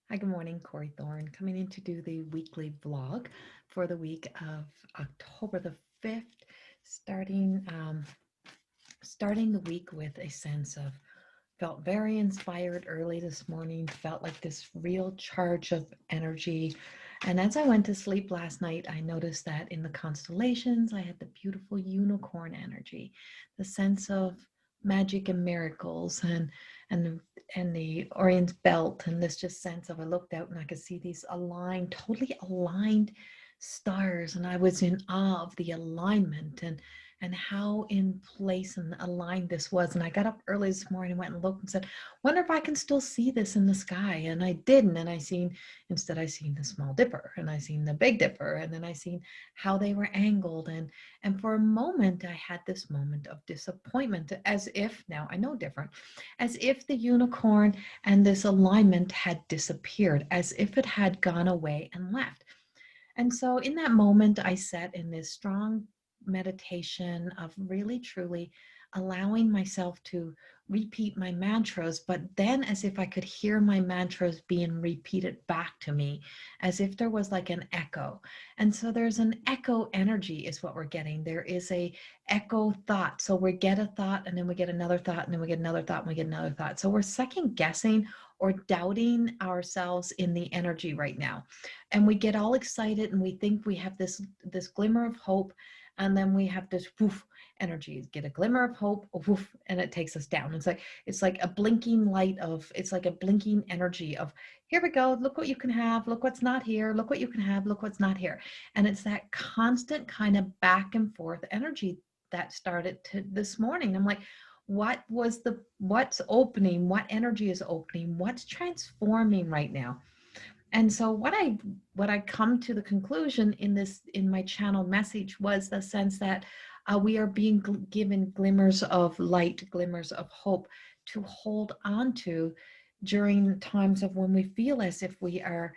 Hi, good morning. Corey Thorne coming in to do the weekly vlog for the week of October the 5th, starting starting the week with a sense of felt very inspired early this morning, felt like this real charge of energy. And as I went to sleep last night, I noticed that in the constellations, I had the beautiful unicorn energy, the sense of magic and miracles and and the Orion's belt, and this just sense of I looked out and I could see these aligned, totally aligned stars, and I was in awe of the alignment and how in place and aligned this was. And I got up early this morning and went and looked and said, wonder if I can still see this in the sky. And I didn't. And instead I seen the Small Dipper, and I seen the Big Dipper, and then I seen how they were angled. And for a moment, I had this moment of disappointment, as if, now I know different, as if the unicorn and this alignment had disappeared, as if it had gone away and left. And so in that moment, I sat in this strong meditation of really truly allowing myself to repeat my mantras, but then as if I could hear my mantras being repeated back to me, as if there was like an echo. And so there's an echo energy is what we're getting. There is a echo thought. So we get a thought and then we get another thought and then we get another thought and we get another thought. So we're second guessing or doubting ourselves in the energy right now, and we get all excited and we think we have this glimmer of hope, and then we have this woof energy, get a glimmer of hope, woof, and it takes us down. It's like a blinking light of, it's like a blinking energy of, here we go, look what you can have, look what's not here, look what you can have, look what's not here. And it's that constant kind of back and forth energy that started this morning. I'm like, what's opening, what energy is opening, what's transforming right now? And so what I come to the conclusion in my channel message was the sense that we are being given glimmers of light, glimmers of hope to hold on to during times of when we feel as if we are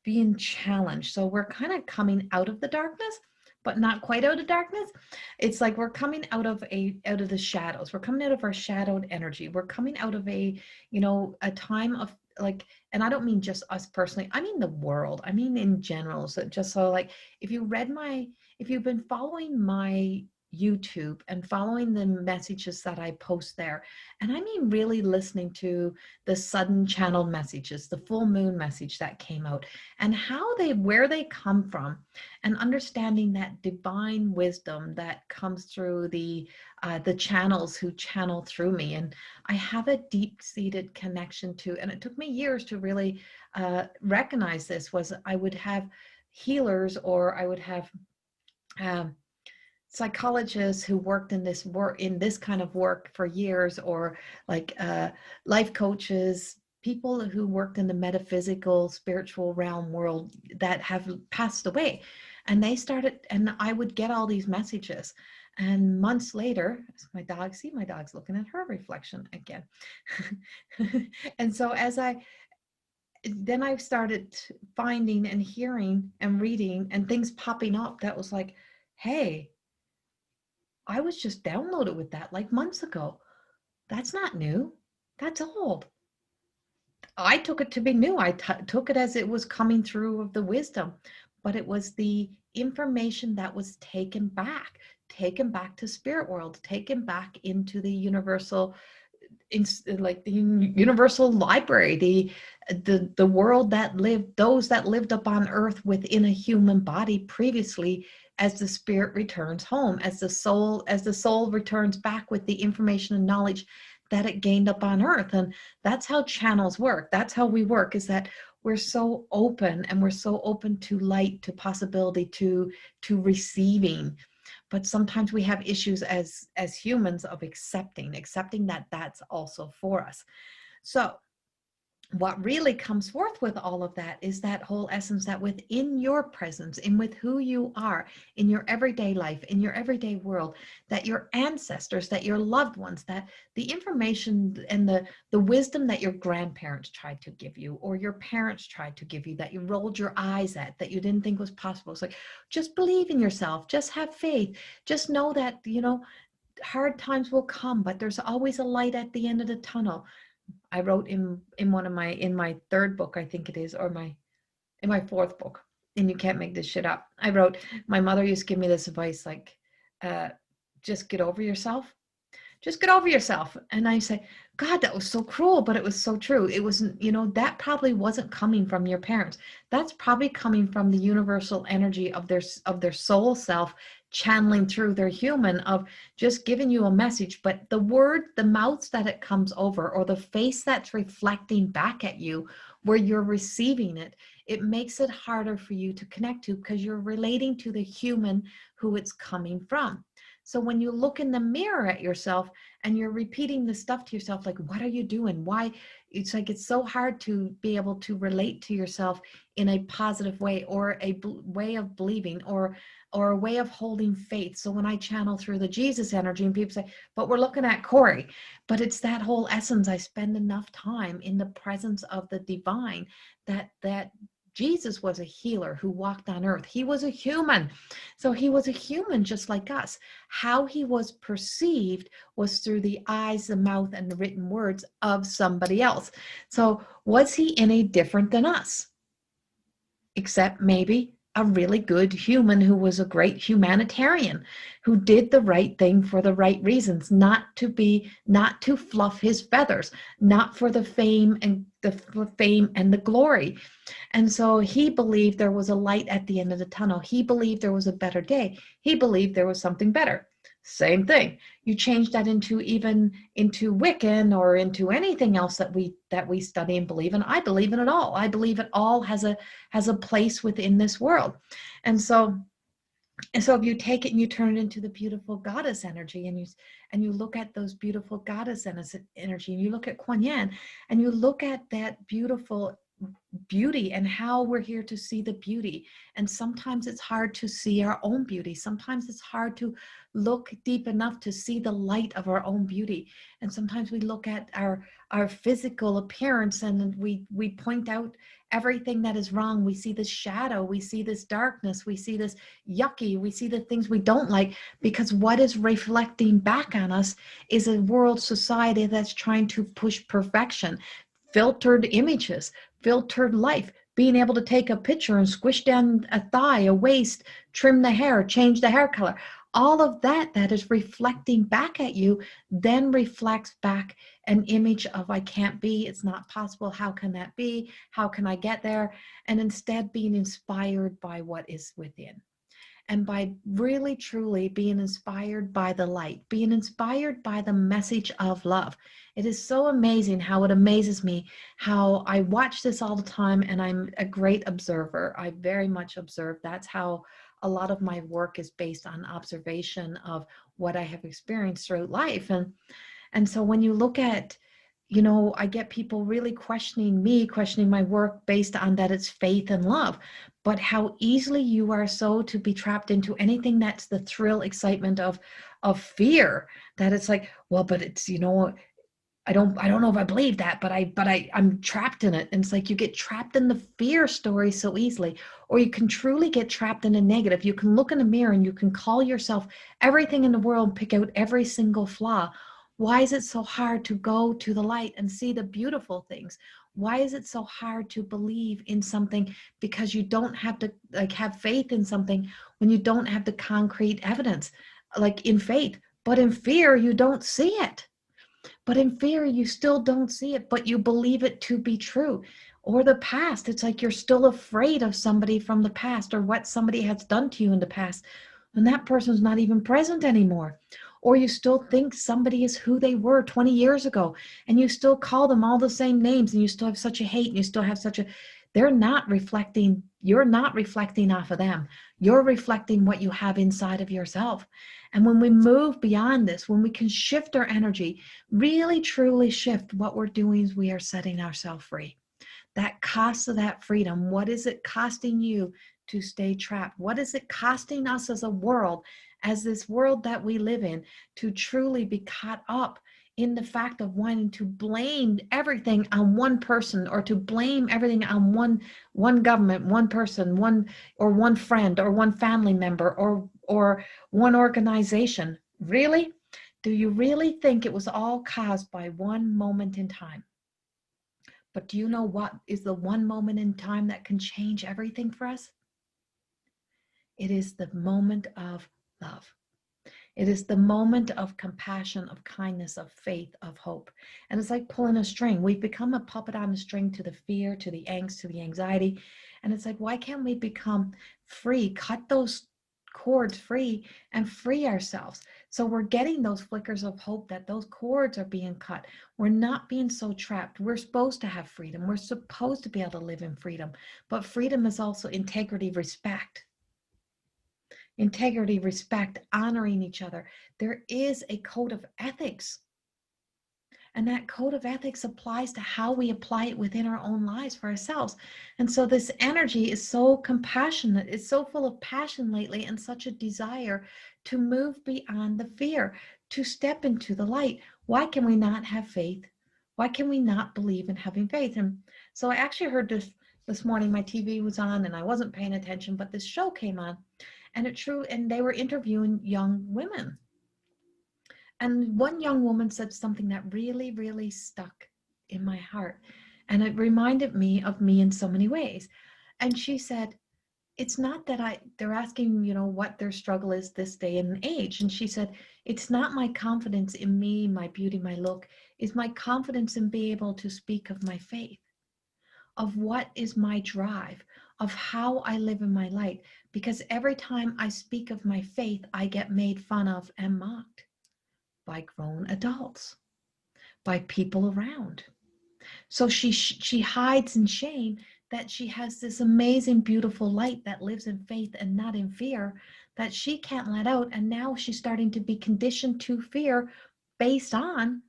being challenged. So we're kind of coming out of the darkness, but not quite out of darkness. It's like we're coming out of the shadows. We're coming out of our shadowed energy. We're coming out of a time of, like, and I don't mean just us personally, I mean the world, I mean in general. So just so, like, if you've been following my YouTube and following the messages that I post there, and I mean really listening to the sudden channel messages, the full moon message that came out, and where they come from, and understanding that divine wisdom that comes through the channels who channel through me. And I have a deep-seated connection to, and it took me years to really recognize this, was I would have healers, or I would have um, psychologists who worked in this kind of work for years, or like life coaches, people who worked in the metaphysical spiritual realm world that have passed away. And they started, and I would get all these messages, and months later, my dog's looking at her reflection again. And so then I started finding and hearing and reading and things popping up that was like, hey, I was just downloaded with that like months ago. That's not new. That's old. I took it to be new. I took it as it was coming through of the wisdom, but it was the information that was taken back to spirit world, taken back into the universal, like the universal library, the world that lived, those that lived upon earth within a human body previously, as the spirit returns home, as the soul returns back with the information and knowledge that it gained up on earth. And that's how channels work. That's how we work, is that we're so open, and we're so open to light, to possibility, to receiving. But sometimes we have issues as humans of accepting that that's also for us. So what really comes forth with all of that is that whole essence that within your presence, and with who you are in your everyday life, in your everyday world, that your ancestors, that your loved ones, that the information and the wisdom that your grandparents tried to give you, or your parents tried to give you, that you rolled your eyes at, that you didn't think was possible. It's like, just believe in yourself, just have faith, just know that, hard times will come, but there's always a light at the end of the tunnel. I wrote in one of my, in my third book, I think it is, or in my fourth book, and you can't make this shit up. I wrote, my mother used to give me this advice, like, just get over yourself. Just get over yourself. And I say, God, that was so cruel, but it was so true. It wasn't, that probably wasn't coming from your parents. That's probably coming from the universal energy of their soul self channeling through their human, of just giving you a message. But the mouths that it comes over, or the face that's reflecting back at you where you're receiving it, it makes it harder for you to connect to, because you're relating to the human who it's coming from. So when you look in the mirror at yourself and you're repeating the stuff to yourself, like, what are you doing? Why? It's like, it's so hard to be able to relate to yourself in a positive way, or a way of believing, or a way of holding faith. So when I channel through the Jesus energy, and people say, but we're looking at Corey, but it's that whole essence. I spend enough time in the presence of the divine, that Jesus was a healer who walked on earth. He was a human. So he was a human just like us. How he was perceived was through the eyes, the mouth, and the written words of somebody else. So was he any different than us? Except maybe a really good human who was a great humanitarian, who did the right thing for the right reasons, not to fluff his feathers, not for the fame and the glory. And so he believed there was a light at the end of the tunnel. He believed there was a better day. He believed there was something better. Same thing. You change that into Wiccan, or into anything else that we study and believe in. I believe in it all. I believe it all has a place within this world. And so if you take it and you turn it into the beautiful goddess energy, and you look at those beautiful goddess energy, and you look at Kuan Yin, and you look at that beautiful beauty, and how we're here to see the beauty. And sometimes it's hard to see our own beauty. Sometimes it's hard to look deep enough to see the light of our own beauty. And sometimes we look at our physical appearance, and we point out everything that is wrong. We see this shadow, we see this darkness, we see this yucky, we see the things we don't like, because what is reflecting back on us is a world society that's trying to push perfection, filtered images, filtered life, being able to take a picture and squish down a thigh, a waist, trim the hair, change the hair color. All of that is reflecting back at you, then reflects back an image of, I can't be, it's not possible, how can that be, how can I get there? And instead being inspired by what is within. And by really truly being inspired by the light, being inspired by the message of love. It is so amazing how it amazes me how I watch this all the time, and I'm a great observer. I very much observe. That's how a lot of my work is based on observation of what I have experienced throughout life. And so when you look at, I get people really questioning my work based on that it's faith and love, but how easily you are so to be trapped into anything that's the thrill, excitement of fear, that it's like, well, but it's, I don't know if I believe that, but I'm trapped in it. And it's like, you get trapped in the fear story so easily, or you can truly get trapped in a negative. You can look in the mirror and you can call yourself everything in the world and pick out every single flaw. Why is it so hard to go to the light and see the beautiful things? Why is it so hard to believe in something? Because you don't have to have faith in something when you don't have the concrete evidence, like in faith. But in fear, you don't see it. But in fear, you still don't see it, but you believe it to be true. Or the past, it's like you're still afraid of somebody from the past, or what somebody has done to you in the past, and that person's not even present anymore. Or you still think somebody is who they were 20 years ago, and you still call them all the same names, and you still have such a hate, and you still have they're not reflecting, you're not reflecting off of them. You're reflecting what you have inside of yourself. And when we move beyond this, when we can shift our energy, really truly shift, what we're doing is we are setting ourselves free. That cost of that freedom, what is it costing you to stay trapped? What is it costing us as a world, as this world that we live in, to truly be caught up in the fact of wanting to blame everything on one person, or to blame everything on one government, one person, one friend, or one family member, or one organization? Really? Do you really think it was all caused by one moment in time? But do you know what is the one moment in time that can change everything for us? It is the moment of love. It is the moment of compassion, of kindness, of faith, of hope. And it's like pulling a string. We've become a puppet on a string to the fear, to the angst, to the anxiety. And it's like, why can't we become free, cut those cords free and free ourselves? So we're getting those flickers of hope that those cords are being cut. We're not being so trapped. We're supposed to have freedom. We're supposed to be able to live in freedom. But freedom is also integrity, respect. Integrity, respect, honoring each other. There is a code of ethics. And that code of ethics applies to how we apply it within our own lives for ourselves. And so this energy is so compassionate. It's so full of passion lately and such a desire to move beyond the fear, to step into the light. Why can we not have faith? Why can we not believe in having faith? And so I actually heard this morning. My TV was on and I wasn't paying attention, but this show came on. And they were interviewing young women. And one young woman said something that really, really stuck in my heart. And it reminded me of me in so many ways. And she said, it's not that they're asking, what their struggle is this day and age. And she said, it's not my confidence in me, my beauty, my look, it's my confidence in being able to speak of my faith, of what is my drive, of how I live in my light. Because every time I speak of my faith, I get made fun of and mocked by grown adults, by people around. So she hides in shame that she has this amazing, beautiful light that lives in faith and not in fear that she can't let out. And now she's starting to be conditioned to fear based on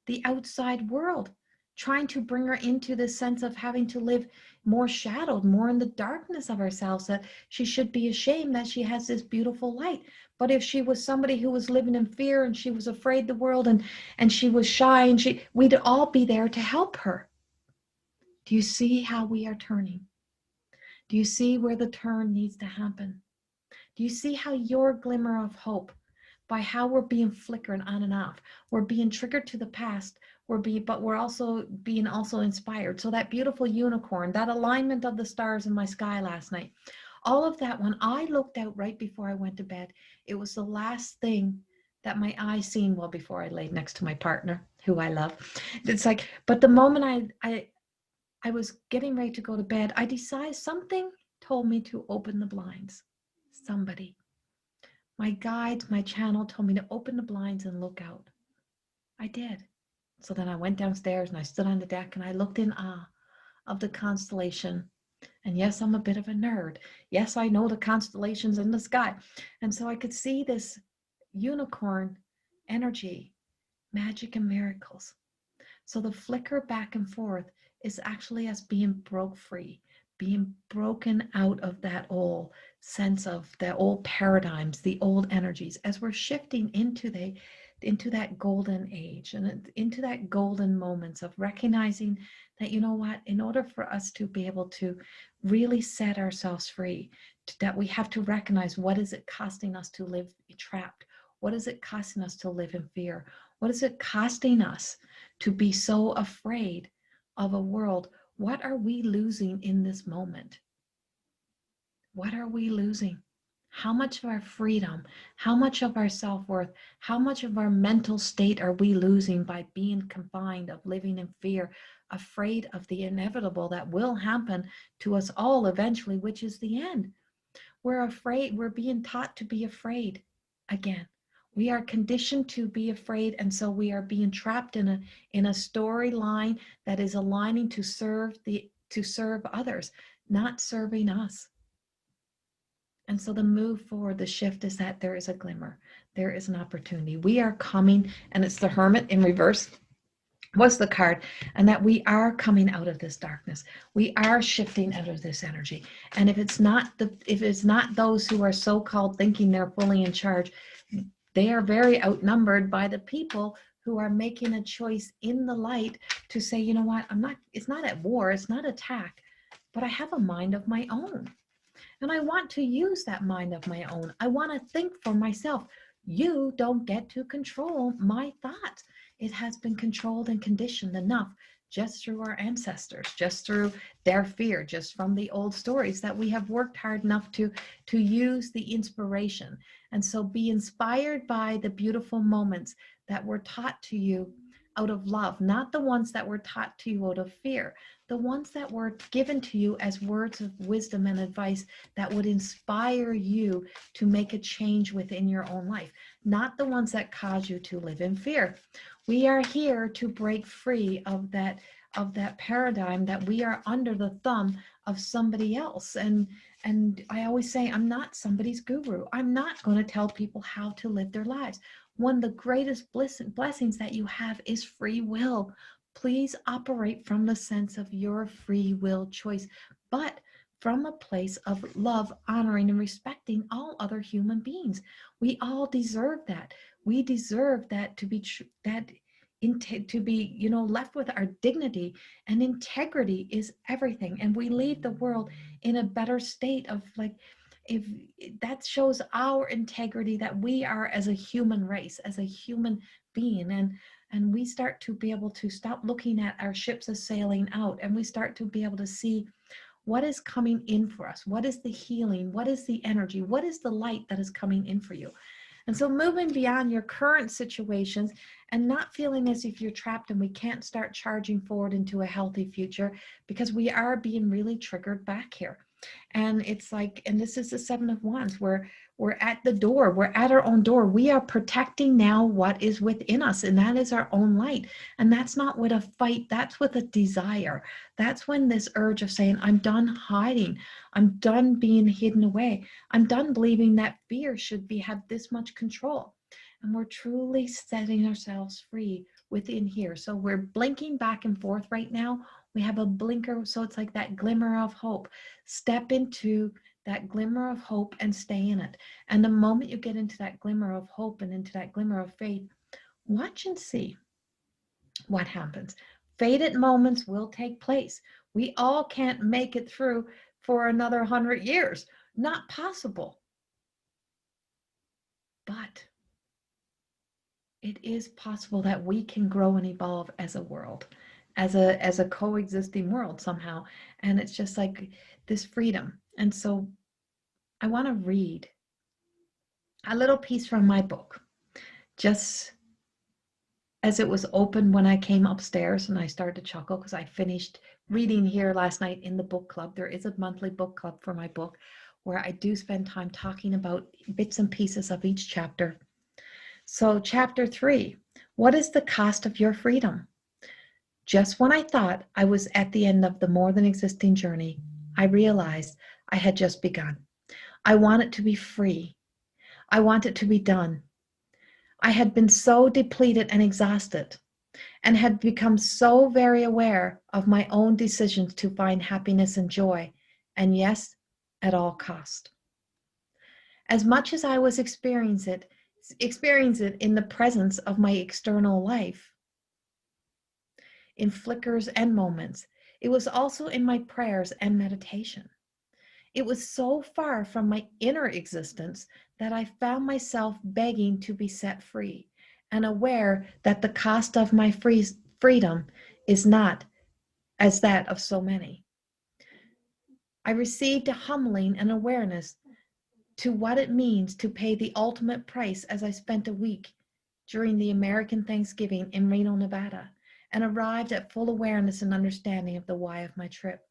the outside world, trying to bring her into this sense of having to live more shadowed, more in the darkness of herself, that she should be ashamed that she has this beautiful light. But if she was somebody who was living in fear and she was afraid the world and she was shy and we'd all be there to help her. Do you see how we are turning? Do you see where the turn needs to happen? Do you see how your glimmer of hope, by how we're being flickered on and off, we're being triggered to the past, but we're also being inspired. So that beautiful unicorn, that alignment of the stars in my sky last night, all of that, when I looked out right before I went to bed, it was the last thing that my eyes seen, well, before I laid next to my partner, who I love. It's like, but the moment I was getting ready to go to bed, I decided, something told me to open the blinds. Somebody. My guides, my channel told me to open the blinds and look out. I did. So then I went downstairs and I stood on the deck and I looked in awe of the constellation. And yes, I'm a bit of a nerd. Yes, I know the constellations in the sky. And so I could see this unicorn energy, magic and miracles. So the flicker back and forth is actually us being broke free, being broken out of that old sense of the old paradigms, the old energies, as we're shifting into that golden age and into that golden moments of recognizing that, in order for us to be able to really set ourselves free, that we have to recognize, what is it costing us to live trapped? What is it costing us to live in fear? What is it costing us to be so afraid of a world? What are we losing in this moment? What are we losing? How much of our freedom, how much of our self-worth, how much of our mental state are we losing by being confined, of living in fear, afraid of the inevitable that will happen to us all eventually, which is the end? We're afraid, we're being taught to be afraid again. We are conditioned to be afraid, and so we are being trapped in a storyline that is aligning to serve others, not serving us. And so the move forward, the shift is that there is a glimmer, there is an opportunity. We are coming, and it's the Hermit in reverse was the card, and that we are coming out of this darkness. We are shifting out of this energy. And if it's not those who are so-called thinking they're fully in charge, they are very outnumbered by the people who are making a choice in the light to say, you know what, it's not at war, it's not attack, but I have a mind of my own. And I want to use that mind of my own. I want to think for myself. You don't get to control my thoughts. It has been controlled and conditioned enough. just through our ancestors, just through their fear, just from the old stories that we have worked hard enough to use the inspiration. And so be inspired by the beautiful moments that were taught to you out of love, not the ones that were taught to you out of fear, the ones that were given to you as words of wisdom and advice that would inspire you to make a change within your own life, not the ones that cause you to live in fear. We are here to break free of that paradigm that we are under the thumb of somebody else. And I always say, I'm not somebody's guru. I'm not going to tell people how to live their lives. One of the greatest blessings that you have is free will. Please operate from the sense of your free will choice, but from a place of love, honoring, and respecting all other human beings. We all deserve that. We deserve that to be left with our dignity, and integrity is everything. And we leave the world in a better state of, like, if that shows our integrity, that we are as a human race, as a human being, and we start to be able to stop looking at our ships as sailing out, and we start to be able to see what is coming in for us, what is the healing, what is the energy, what is the light that is coming in for you. And so moving beyond your current situations and not feeling as if you're trapped and we can't start charging forward into a healthy future, because we are being really triggered back here. And it's like, and this is the Seven of Wands, where we're at the door, we're at our own door. We are protecting now what is within us, and that is our own light. And that's not with a fight, that's with a desire. That's when this urge of saying, I'm done hiding, I'm done being hidden away, I'm done believing that fear should have this much control. And we're truly setting ourselves free within here. So we're blinking back and forth right now. We have a blinker, so it's like that glimmer of hope. Step into that glimmer of hope and stay in it. And the moment you get into that glimmer of hope and into that glimmer of faith, watch and see what happens. Fated moments will take place. We all can't make it through for another 100 years. Not possible. But it is possible that we can grow and evolve as a world, as a coexisting world somehow. And it's just like this freedom. And so I want to read a little piece from my book, just as it was open when I came upstairs, and I started to chuckle because I finished reading here last night in the book club. There is a monthly book club for my book where I do spend time talking about bits and pieces of each chapter. So chapter 3, what is the cost of your freedom? Just when I thought I was at the end of the more than existing journey, I realized I had just begun. I want it to be free. I want it to be done. I had been so depleted and exhausted, and had become so very aware of my own decisions to find happiness and joy, and yes, at all cost. As much as I was experiencing it in the presence of my external life, in flickers and moments, it was also in my prayers and meditation. It was so far from my inner existence that I found myself begging to be set free, and aware that the cost of my freedom is not as that of so many. I received a humbling and awareness to what it means to pay the ultimate price as I spent a week during the American Thanksgiving in Reno, Nevada, and arrived at full awareness and understanding of the why of my trip.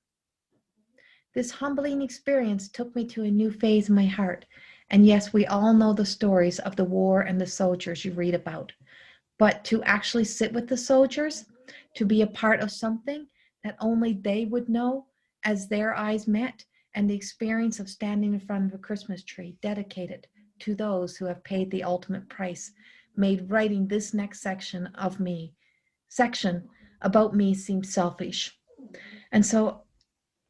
This humbling experience took me to a new phase in my heart. And yes, we all know the stories of the war and the soldiers you read about. But to actually sit with the soldiers, to be a part of something that only they would know as their eyes met, and the experience of standing in front of a Christmas tree dedicated to those who have paid the ultimate price, made writing this next section about me seem selfish. And so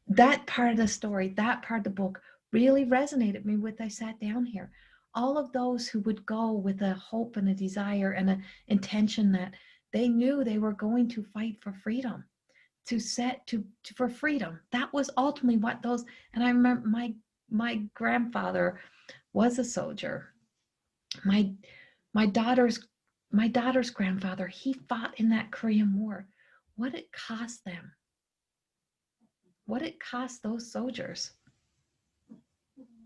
that part of the story, that part of the book really resonated with me with I sat down here. All of those who would go with a hope and a desire and an intention that they knew they were going to fight for freedom, for freedom. That was ultimately what those, and I remember my grandfather was a soldier. My daughter's grandfather, he fought in that Korean War. what it cost them, what it cost those soldiers,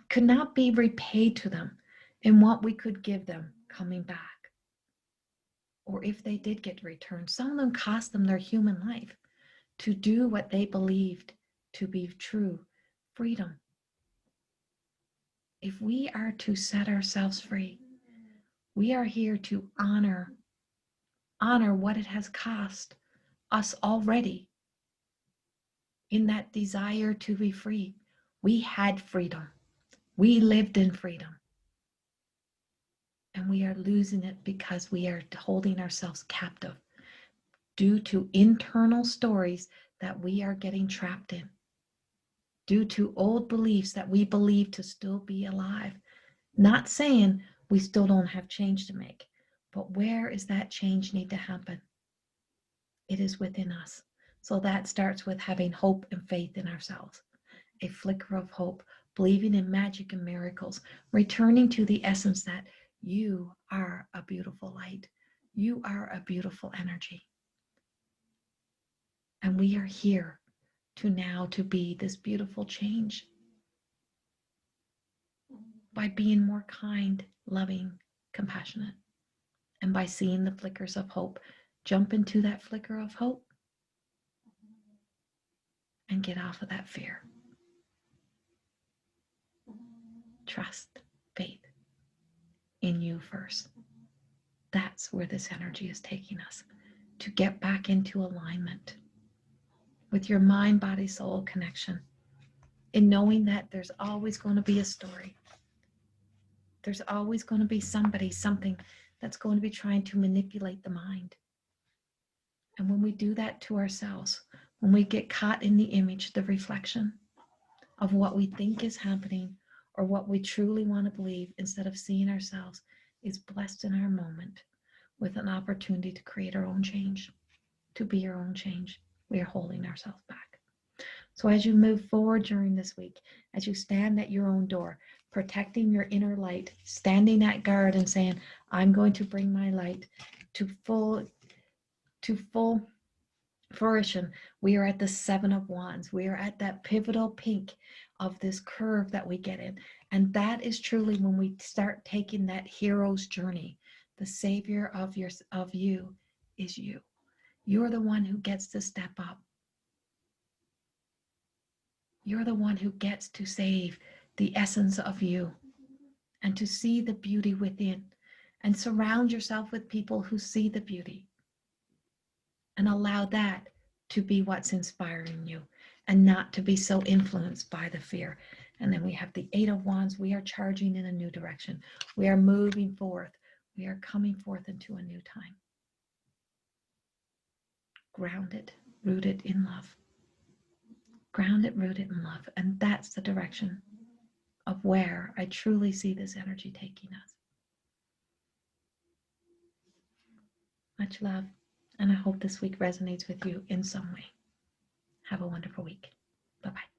could not be repaid to them in what we could give them coming back. Or if they did get returned, some of them cost them their human life to do what they believed to be true freedom. If we are to set ourselves free, we are here to honor what it has cost us already in that desire to be free. We had freedom. We lived in freedom. And we are losing it because we are holding ourselves captive due to internal stories that we are getting trapped in, due to old beliefs that we believe to still be alive. Not saying we still don't have change to make, but where is that change need to happen? It is within us. So that starts with having hope and faith in ourselves, a flicker of hope, believing in magic and miracles, returning to the essence that you are a beautiful light. You are a beautiful energy. And we are here to be this beautiful change by being more kind, loving, compassionate, and by seeing the flickers of hope. Jump into that flicker of hope and get off of that fear. Trust, faith in you first. That's where this energy is taking us, to get back into alignment with your mind, body, soul connection, in knowing that there's always going to be a story. There's always going to be somebody, something that's going to be trying to manipulate the mind. And when we do that to ourselves, when we get caught in the image, the reflection of what we think is happening or what we truly want to believe, instead of seeing ourselves is blessed in our moment with an opportunity to create our own change, to be our own change, we are holding ourselves back. So as you move forward during this week, as you stand at your own door, protecting your inner light, standing at guard and saying, I'm going to bring my light to full fruition. We are at the 7 of Wands. We are at that pivotal pink of this curve that we get in. And that is truly when we start taking that hero's journey. The savior of you is you. You're the one who gets to step up. You're the one who gets to save the essence of you and to see the beauty within, and surround yourself with people who see the beauty, and allow that to be what's inspiring you and not to be so influenced by the fear. And then we have the 8 of Wands. We are charging in a new direction. We are moving forth. We are coming forth into a new time. Grounded, rooted in love. Grounded, rooted in love. And that's the direction of where I truly see this energy taking us. Much love. And I hope this week resonates with you in some way. Have a wonderful week. Bye-bye.